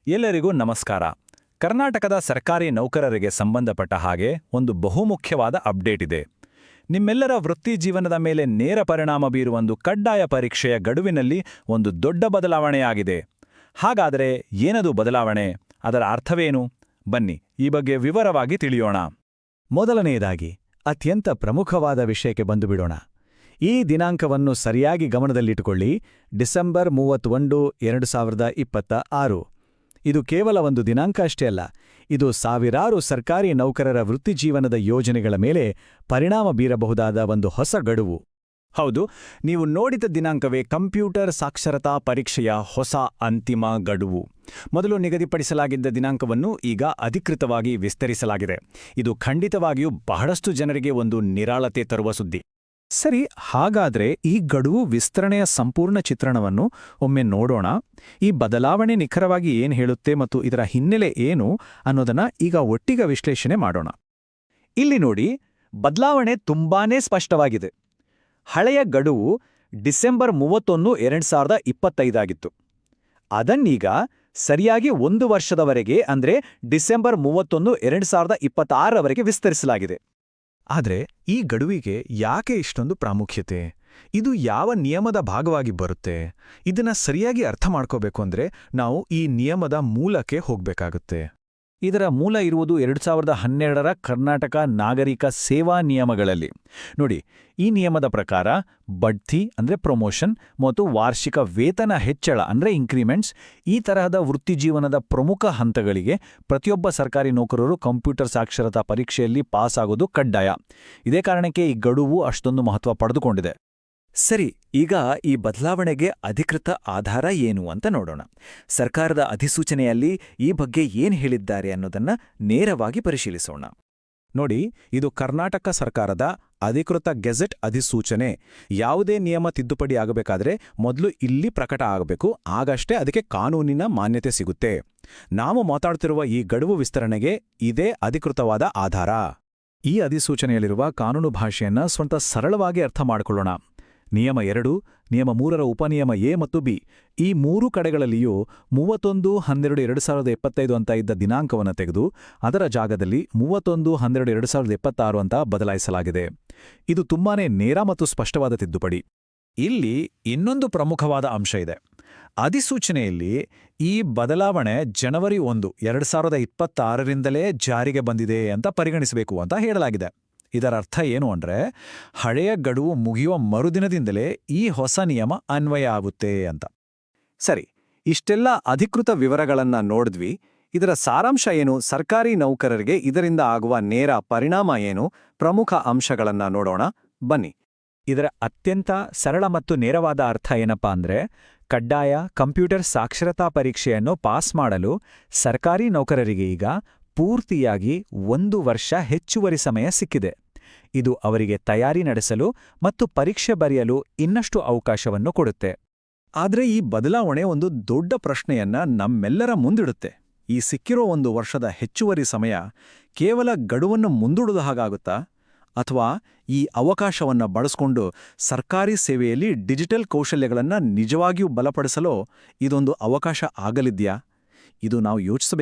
ಎಲ್ಲರಿಗೂ ನಮಸ್ಕಾರ. ಕರ್ನಾಟಕದ ಸರ್ಕಾರಿ ನೌಕರರಿಗೆ ಸಂಬಂಧಪಟ್ಟ ಹಾಗೆ ಒಂದು ಬಹುಮುಖ್ಯವಾದ ಅಪ್ಡೇಟ್ ಇದೆ. ನಿಮ್ಮೆಲ್ಲರ ವೃತ್ತಿ ಜೀವನದ ಮೇಲೆ ನೇರ ಪರಿಣಾಮ ಬೀರುವೊಂದು ಕಡ್ಡಾಯ ಪರೀಕ್ಷೆಯ ಗಡುವಿನಲ್ಲಿ ಒಂದು ದೊಡ್ಡ ಬದಲಾವಣೆಯಾಗಿದೆ. ಹಾಗಾದರೆ ಏನದು ಬದಲಾವಣೆ? ಅದರ ಅರ್ಥವೇನು? ಬನ್ನಿ ಈ ಬಗ್ಗೆ ವಿವರವಾಗಿ ತಿಳಿಯೋಣ. ಮೊದಲನೆಯದಾಗಿ ಅತ್ಯಂತ ಪ್ರಮುಖವಾದ ವಿಷಯಕ್ಕೆ ಬಂದುಬಿಡೋಣ. ಈ ದಿನಾಂಕವನ್ನು ಸರಿಯಾಗಿ ಗಮನದಲ್ಲಿಟ್ಟುಕೊಳ್ಳಿ. ಡಿಸೆಂಬರ್ 31, 2026. ಇದು ಕೇವಲ ಒಂದು ದಿನಾಂಕ ಅಷ್ಟೇ ಅಲ್ಲ, ಇದು ಸಾವಿರಾರು ಸರ್ಕಾರಿ ನೌಕರರ ವೃತ್ತಿಜೀವನದ ಯೋಜನೆಗಳ ಮೇಲೆ ಪರಿಣಾಮ ಬೀರಬಹುದಾದ ಒಂದು ಹೊಸ ಗಡುವು. ಹೌದು, ನೀವು ನೋಡಿದ ದಿನಾಂಕವೇ ಕಂಪ್ಯೂಟರ್ ಸಾಕ್ಷರತಾ ಪರೀಕ್ಷೆಯ ಹೊಸ ಅಂತಿಮ ಗಡುವು. ಮೊದಲು ನಿಗದಿಪಡಿಸಲಾಗಿದ್ದ ದಿನಾಂಕವನ್ನು ಈಗ ಅಧಿಕೃತವಾಗಿ ವಿಸ್ತರಿಸಲಾಗಿದೆ. ಇದು ಖಂಡಿತವಾಗಿಯೂ ಬಹಳಷ್ಟು ಜನರಿಗೆ ಒಂದು ನಿರಾಳತೆ ತರುವ ಸುದ್ದಿ. ಸರಿ, ಹಾಗಾದ್ರೆ ಈ ಗಡುವು ವಿಸ್ತರಣೆಯ ಸಂಪೂರ್ಣ ಚಿತ್ರಣವನ್ನು ಒಮ್ಮೆ ನೋಡೋಣ. ಈ ಬದಲಾವಣೆ ನಿಖರವಾಗಿ ಏನು ಹೇಳುತ್ತೆ ಮತ್ತು ಇದರ ಹಿನ್ನೆಲೆ ಏನು ಅನ್ನೋದನ್ನ ಈಗ ಒಟ್ಟಿಗೆ ವಿಶ್ಲೇಷಣೆ ಮಾಡೋಣ. ಇಲ್ಲಿ ನೋಡಿ, ಬದಲಾವಣೆ ತುಂಬಾನೇ ಸ್ಪಷ್ಟವಾಗಿದೆ. ಹಳೆಯ ಗಡುವು ಡಿಸೆಂಬರ್ 31, 2025 ಆಗಿತ್ತು. ಅದನ್ನೀಗ ಸರಿಯಾಗಿ 1 ವರ್ಷದವರೆಗೆ, ಅಂದ್ರೆ ಡಿಸೆಂಬರ್ 31, 2026ರವರೆಗೆ ವಿಸ್ತರಿಸಲಾಗಿದೆ. ಆದ್ರೆ ಈ ಗಡುವಿಗೆ ಯಾಕೆ ಇಷ್ಟೊಂದು ಪ್ರಾಮುಖ್ಯತೆ? ಇದು ಯಾವ ನಿಯಮದ ಭಾಗವಾಗಿ ಬರುತ್ತೆ? ಇದನ್ನ ಸರಿಯಾಗಿ ಅರ್ಥ ಮಾಡ್ಕೋಬೇಕು ಅಂದ್ರೆ ನಾವು ಈ ನಿಯಮದ ಮೂಲಕ್ಕೆ ಹೋಗ್ಬೇಕಾಗುತ್ತೆ. ಇದರ ಮೂಲ ಇರುವುದು 2012ರ ಕರ್ನಾಟಕ ನಾಗರಿಕ ಸೇವಾ ನಿಯಮಗಳಲ್ಲಿ. ನೋಡಿ, ಈ ನಿಯಮದ ಪ್ರಕಾರ ಬಡ್ತಿ ಅಂದ್ರೆ ಪ್ರಮೋಷನ್ ಮತ್ತು ವಾರ್ಷಿಕ ವೇತನ ಹೆಚ್ಚಳ ಅಂದ್ರೆ ಇಂಕ್ರಿಮೆಂಟ್ಸ್, ಈ ತರಹದ ವೃತ್ತಿಜೀವನದ ಪ್ರಮುಖ ಹಂತಗಳಿಗೆ ಪ್ರತಿಯೊಬ್ಬ ಸರ್ಕಾರಿ ನೌಕರರು ಕಂಪ್ಯೂಟರ್ ಸಾಕ್ಷರತಾ ಪರೀಕ್ಷೆಯಲ್ಲಿ ಪಾಸ್ ಆಗೋದು ಕಡ್ಡಾಯ. ಇದೇ ಕಾರಣಕ್ಕೆ ಈ ಗಡುವು ಅಷ್ಟೊಂದು ಮಹತ್ವ ಪಡೆದುಕೊಂಡಿದೆ. ಸರಿ, ಈಗ ಈ ಬದಲಾವಣೆಗೆ ಅಧಿಕೃತ ಆಧಾರ ಏನು ಅಂತ ನೋಡೋಣ. ಸರ್ಕಾರದ ಅಧಿಸೂಚನೆಯಲ್ಲಿ ಈ ಬಗ್ಗೆ ಏನು ಹೇಳಿದ್ದಾರೆ ಅನ್ನೋದನ್ನ ನೇರವಾಗಿ ಪರಿಶೀಲಿಸೋಣ. ನೋಡಿ, ಇದು ಕರ್ನಾಟಕ ಸರ್ಕಾರದ ಅಧಿಕೃತ ಗೆಜೆಟ್ ಅಧಿಸೂಚನೆ. ಯಾವುದೇ ನಿಯಮ ತಿದ್ದುಪಡಿ ಆಗಬೇಕಾದ್ರೆ ಮೊದಲು ಇಲ್ಲಿ ಪ್ರಕಟ ಆಗಬೇಕು, ಆಗಷ್ಟೇ ಅದಕ್ಕೆ ಕಾನೂನಿನ ಮಾನ್ಯತೆ ಸಿಗುತ್ತೆ. ನಾವು ಮಾತಾಡ್ತಿರುವ ಈ ಗಡುವು ವಿಸ್ತರಣೆಗೆ ಇದೇ ಅಧಿಕೃತವಾದ ಆಧಾರ. ಈ ಅಧಿಸೂಚನೆಯಲ್ಲಿರುವ ಕಾನೂನು ಭಾಷೆಯನ್ನ ಸ್ವಂತ ಸರಳವಾಗಿ ಅರ್ಥ ಮಾಡಿಕೊಳ್ಳೋಣ. ನಿಯಮ 2, ನಿಯಮ 3ರ ಉಪನಿಯಮ ಎ ಮತ್ತು ಬಿ, ಈ 3 ಕಡೆಗಳಲ್ಲಿಯೂ 31-12-2025 ಅಂತ ಇದ್ದ ದಿನಾಂಕವನ್ನು ತೆಗೆದು ಅದರ ಜಾಗದಲ್ಲಿ 31-12-2026 ಅಂತ ಬದಲಾಯಿಸಲಾಗಿದೆ. ಇದು ತುಂಬಾನೇ ನೇರ ಮತ್ತು ಸ್ಪಷ್ಟವಾದ ತಿದ್ದುಪಡಿ. ಇಲ್ಲಿ ಇನ್ನೊಂದು ಪ್ರಮುಖವಾದ ಅಂಶ ಇದೆ. ಅಧಿಸೂಚನೆಯಲ್ಲಿ ಈ ಬದಲಾವಣೆ ಜನವರಿ 1, 2026ರಿಂದಲೇ ಜಾರಿಗೆ ಬಂದಿದೆ ಅಂತ ಪರಿಗಣಿಸಬೇಕು ಅಂತ ಹೇಳಲಾಗಿದೆ. ಇದರ ಅರ್ಥ ಏನು ಅಂದ್ರೆ, ಹಳೆಯ ಗಡುವು ಮುಗಿಯುವ ಮರುದಿನದಿಂದಲೇ ಈ ಹೊಸ ನಿಯಮ ಅನ್ವಯ ಆಗುತ್ತೆ ಅಂತ. ಸರಿ, ಇಷ್ಟೆಲ್ಲ ಅಧಿಕೃತ ವಿವರಗಳನ್ನ ನೋಡಿದ್ವಿ. ಇದರ ಸಾರಾಂಶ ಏನು? ಸರ್ಕಾರಿ ನೌಕರರಿಗೆ ಇದರಿಂದ ಆಗುವ ನೇರ ಪರಿಣಾಮ ಏನು? ಪ್ರಮುಖ ಅಂಶಗಳನ್ನ ನೋಡೋಣ ಬನ್ನಿ. ಇದರ ಅತ್ಯಂತ ಸರಳ ಮತ್ತು ನೇರವಾದ ಅರ್ಥ ಏನಪ್ಪಾ ಅಂದ್ರೆ, ಕಡ್ಡಾಯ ಕಂಪ್ಯೂಟರ್ ಸಾಕ್ಷರತಾ ಪರೀಕ್ಷೆಯನ್ನು ಪಾಸ್ ಮಾಡಲು ಸರ್ಕಾರಿ ನೌಕರರಿಗೆ ಈಗ ಪೂರ್ತಿಯಾಗಿ 1 ವರ್ಷ ಹೆಚ್ಚುವರಿ ಸಮಯ ಸಿಕ್ಕಿದೆ. ಇದು ಅವರಿಗೆ ತಯಾರಿ ನಡೆಸಲು ಮತ್ತು ಪರೀಕ್ಷೆ ಬರೆಯಲು ಇನ್ನಷ್ಟು ಅವಕಾಶವನ್ನು ಕೊಡುತ್ತೆ. ಆದ್ರೆ ಈ ಬದಲಾವಣೆ ಒಂದು ದೊಡ್ಡ ಪ್ರಶ್ನೆಯನ್ನ ನಮ್ಮೆಲ್ಲರ ಮುಂದಿಡುತ್ತೆ. ಈ ಸಿಕ್ಕಿರೋ 1 ವರ್ಷದ ಹೆಚ್ಚುವರಿ ಸಮಯ ಕೇವಲ ಗಡುವನ್ನು ಮುಂದೂಡುವ ಹಾಗಾಗುತ್ತಾ? ಅಥವಾ ಈ ಅವಕಾಶವನ್ನ ಬಳಸ್ಕೊಂಡು ಸರ್ಕಾರಿ ಸೇವೆಯಲ್ಲಿ ಡಿಜಿಟಲ್ ಕೌಶಲ್ಯಗಳನ್ನ ನಿಜವಾಗಿಯೂ ಬಲಪಡಿಸಲು ಇದೊಂದು ಅವಕಾಶ ಆಗಲಿದ್ಯಾ? ಇದು ನಾವು ಯೋಚಿಸಬೇಕು.